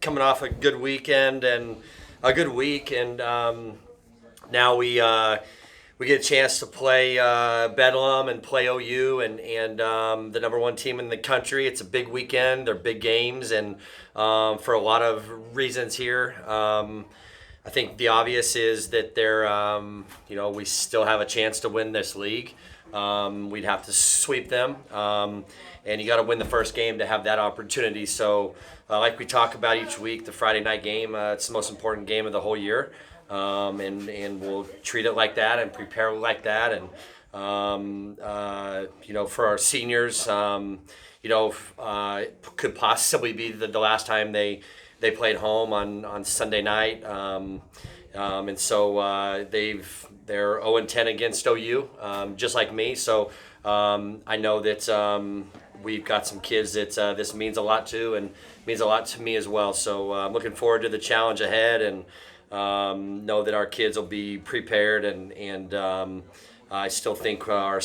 coming off a good weekend and a good week, and now we get a chance to play Bedlam and play OU and the number one team in the country. It's a big weekend. They're big games, and for a lot of reasons here. I think the obvious is that we still have a chance to win this league. We'd have to sweep them, and you got to win the first game to have that opportunity. So, like we talk about each week, the Friday night game, it's the most important game of the whole year, and we'll treat it like that and prepare like that. And for our seniors, could possibly be the last time they played home on Sunday night, and so they're 0-10 against OU, just like me. So I know that we've got some kids that this means a lot to, and means a lot to me as well. So I'm looking forward to the challenge ahead, and know that our kids will be prepared, and I still think our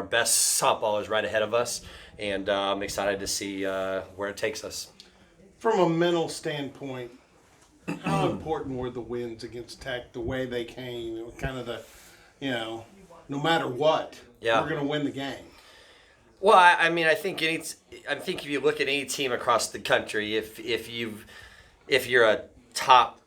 best softball is right ahead of us, and I'm excited to see where it takes us. From a mental standpoint, how important were the wins against Tech, the way they came? It was kind of no matter what, we're going to win the game. Well, I think if you look at any team across the country, if you're a top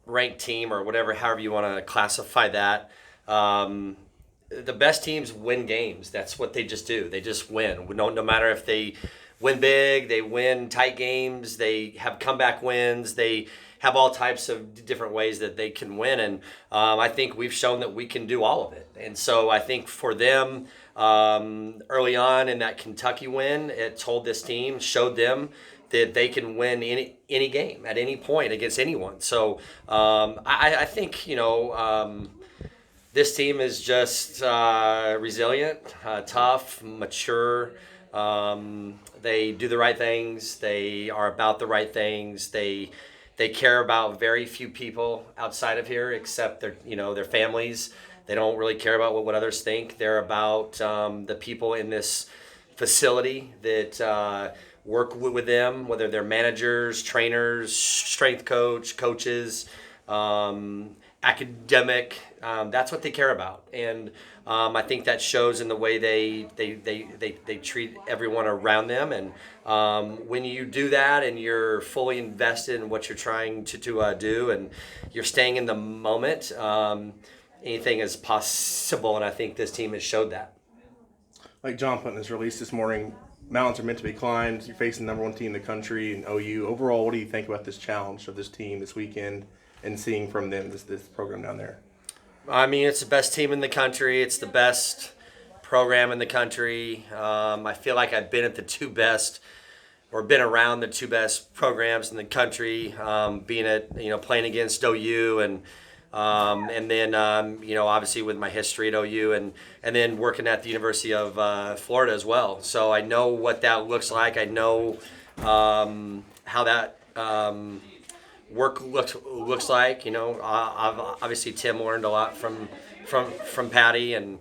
ranked team or however you want to classify that, the best teams win games. That's what they just do. They just win. No matter if they win big, they win tight games, they have comeback wins, they have all types of different ways that they can win, and I think we've shown that we can do all of it. And so I think for them, early on in that Kentucky win, it showed them that they can win any game at any point against anyone. So I think this team is just resilient, tough, mature. They do the right things. They are about the right things. They care about very few people outside of here, except their families. They don't really care about what others think. They're about the people in this facility that work with them, whether they're managers, trainers, strength coaches, academic. That's what they care about, and I think that shows in the way they treat everyone around them. And when you do that and you're fully invested in what you're trying to do, and you're staying in the moment, anything is possible. And I think this team has showed that. Like John put in his release this morning, mountains are meant to be climbed. You're facing the number one team in the country and OU. Overall, what do you think about this challenge of this team this weekend and seeing from them this program down there? I mean, it's the best team in the country. It's the best program in the country. I feel like I've been at the two best, or been around the two best programs in the country. Playing against OU, and then obviously with my history at OU, and then working at the University of Florida as well. So I know what that looks like. I know how that work looks like. Obviously Tim learned a lot from Patty, and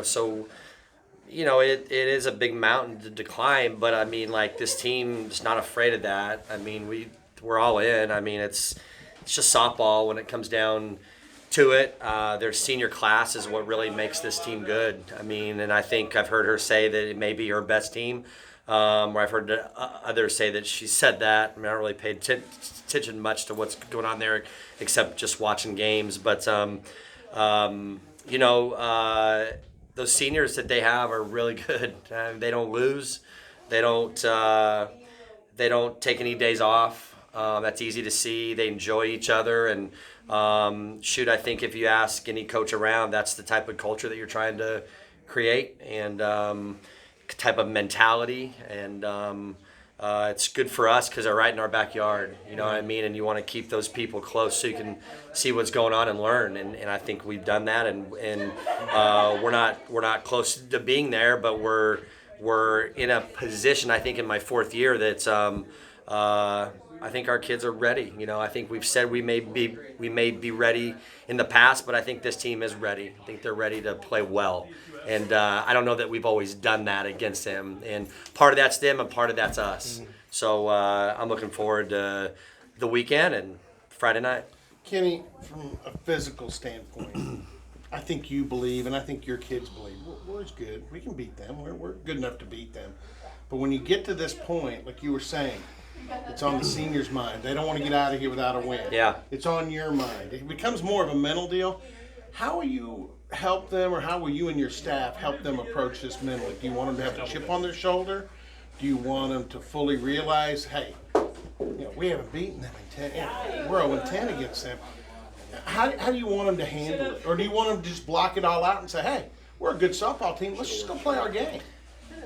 so it is a big mountain to climb, but I mean, like, this team's not afraid of that. I mean, we're all in. I mean, it's just softball when it comes down to it. Their senior class is what really makes this team good. I mean, and I think I've heard her say that it may be her best team. Where I've heard others say that she said that. I mean, I don't really pay attention much to what's going on there, except just watching games. But those seniors that they have are really good. They don't lose. They don't take any days off. That's easy to see. They enjoy each other, and I think if you ask any coach around, that's the type of culture that you're trying to create, and type of mentality, and it's good for us because they're right in our backyard, you know what I mean, and you want to keep those people close so you can see what's going on and learn, and I think we've done that, and we're not close to being there, but we're in a position, I think, in my fourth year that I think our kids are ready. I think we've said we may be ready in the past, but I think this team is ready. I think they're ready to play well. And I don't know that we've always done that against them. And part of that's them and part of that's us. So I'm looking forward to the weekend and Friday night. Kenny, from a physical standpoint, I think you believe, and I think your kids believe, we're as good. We can beat them. We're good enough to beat them. But when you get to this point, like you were saying, it's on the seniors' mind. They don't want to get out of here without a win. Yeah. It's on your mind. It becomes more of a mental deal. How will you help them, or how will you and your staff help them approach this mentally? Do you want them to have a chip on their shoulder? Do you want them to fully realize, hey, we haven't beaten them in 10. We're 0-10 against them. How do you want them to handle it? Or do you want them to just block it all out and say, hey, we're a good softball team. Let's just go play our game?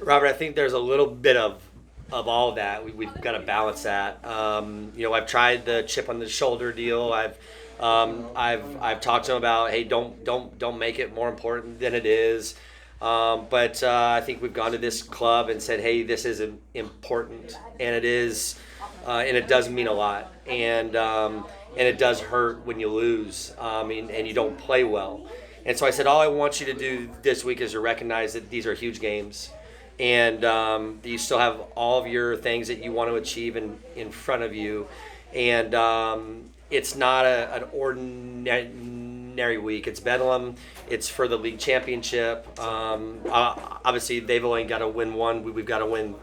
Robert, I think there's a little bit of all of that. We've got to balance that. I've tried the chip on the shoulder deal. I've talked to them about, hey, don't make it more important than it is. But I think we've gone to this club and said, hey, this is important, and it is, and it does mean a lot, and it does hurt when you lose, and you don't play well. And so I said, all I want you to do this week is to recognize that these are huge games, and you still have all of your things that you want to achieve in front of you, and it's not an ordinary week. It's Bedlam. It's for the league championship. Obviously, they've only got to win one. We've got to win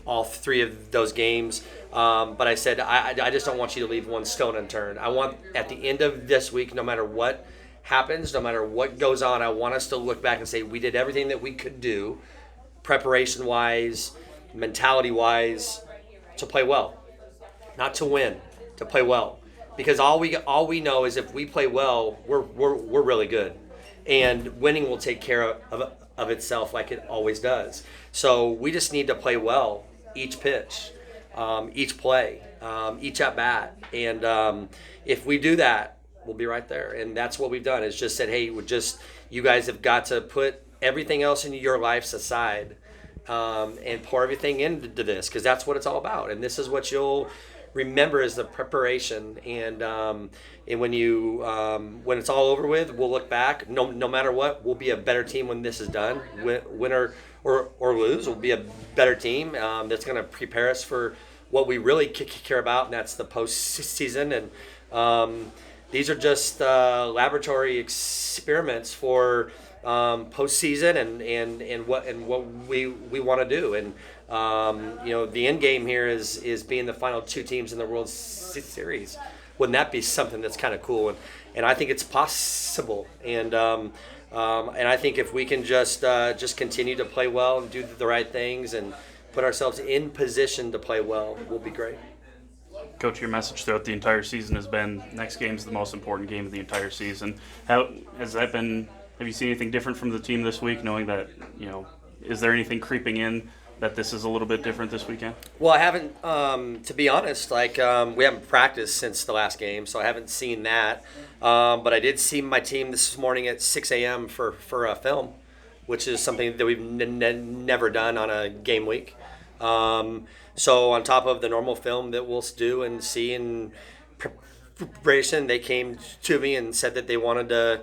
all three of those games. But I said, I just don't want you to leave one stone unturned. I want, at the end of this week, no matter what happens, no matter what goes on, I want us to look back and say we did everything that we could do, preparation-wise, mentality-wise, to play well. Not to win, to play well. Because all we know is if we play well, we're really good, and winning will take care of itself like it always does. So we just need to play well each pitch, each play, each at bat, and if we do that, we'll be right there. And that's what we've done. Is just said, hey, you guys have got to put everything else in your lives aside, and pour everything into this, because that's what it's all about. And this is what you'll remember is the preparation, and when it's all over with, we'll look back. No matter what, we'll be a better team when this is done. Win or lose, we'll be a better team that's going to prepare us for what we really care about, and that's the postseason. And these are just laboratory experiments for postseason and what we want to do. And the end game here is being the final two teams in the World Series. Wouldn't that be something that's kind of cool? And I think it's possible. And I think if we can just continue to play well and do the right things and put ourselves in position to play well, we'll be great. Coach, your message throughout the entire season has been next game is the most important game of the entire season. How has that been? Have you seen anything different from the team this week, knowing that, is there anything creeping in that this is a little bit different this weekend? Well, I haven't, to be honest, we haven't practiced since the last game, so I haven't seen that. But I did see my team this morning at 6 a.m. for a film, which is something that we've never done on a game week. So on top of the normal film that we'll do and see in preparation, they came to me and said that they wanted to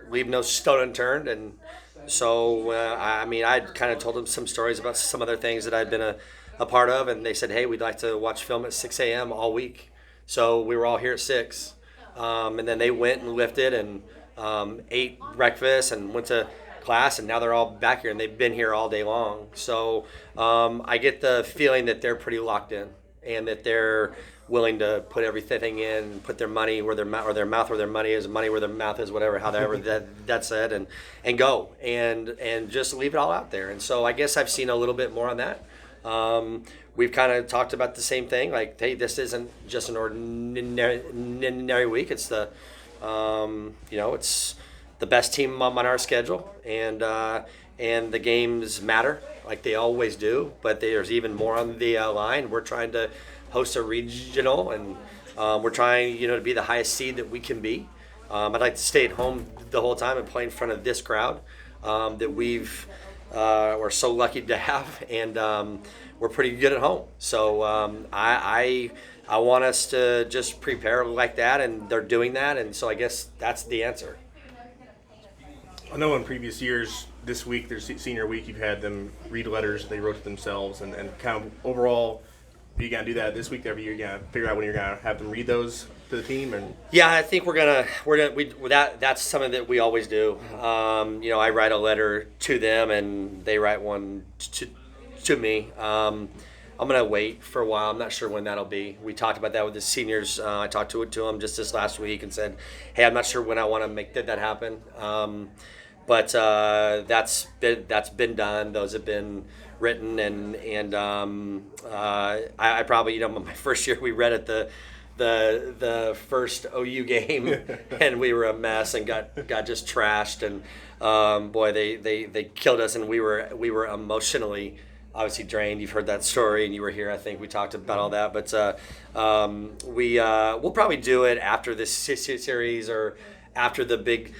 leave no stone unturned. And so, I kind of told them some stories about some other things that I'd been a part of, and they said, hey, we'd like to watch film at 6 a.m. all week. So we were all here at 6. And then they went and lifted and ate breakfast and went to class, and now they're all back here, and they've been here all day long. So I get the feeling that they're pretty locked in, and that they're willing to put everything in, put their money where their mouth, or their mouth where their money is, money where their mouth is, however that's said, and go and just leave it all out there. And so I guess I've seen a little bit more on that. We've kind of talked about the same thing, like, hey, this isn't just an ordinary week. It's it's the best team on our schedule, and the games matter like they always do, but there's even more on the line. We're trying to host a regional, and we're trying to be the highest seed that we can be. I'd like to stay at home the whole time and play in front of this crowd that we're so lucky to have, and we're pretty good at home. So I want us to just prepare like that, and they're doing that, and so I guess that's the answer. I know in previous years this week, their senior week, you've had them read letters they wrote to themselves, and kind of overall, are you gonna do that this week? Every year, you gonna figure out when you're gonna have them read those to the team, and Yeah, I think that's something that we always do. I write a letter to them, and they write one to me. I'm gonna wait for a while. I'm not sure when that'll be. We talked about that with the seniors. I talked to them just this last week and said, "Hey, I'm not sure when I want to make that happen." But that's been done. Those have been written, and I probably my first year we read at the first OU game, and we were a mess and got just trashed, and boy, they killed us, and we were emotionally obviously drained. You've heard that story, and you were here. I think we talked about all that, but we'll probably do it after this series or after the Big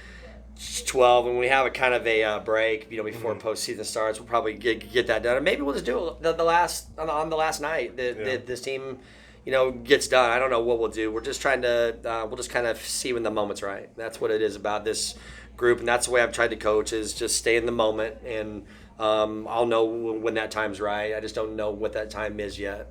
12 when we have a kind of a break. Before postseason starts, we'll probably get that done, and maybe we'll just do it the last on the last night that this team gets done. I don't know what we'll do. We're just trying to we'll just kind of see when the moment's right. That's what it is about this group, and that's the way I've tried to coach, is just stay in the moment, and I'll know when that time's right. I just don't know what that time is yet.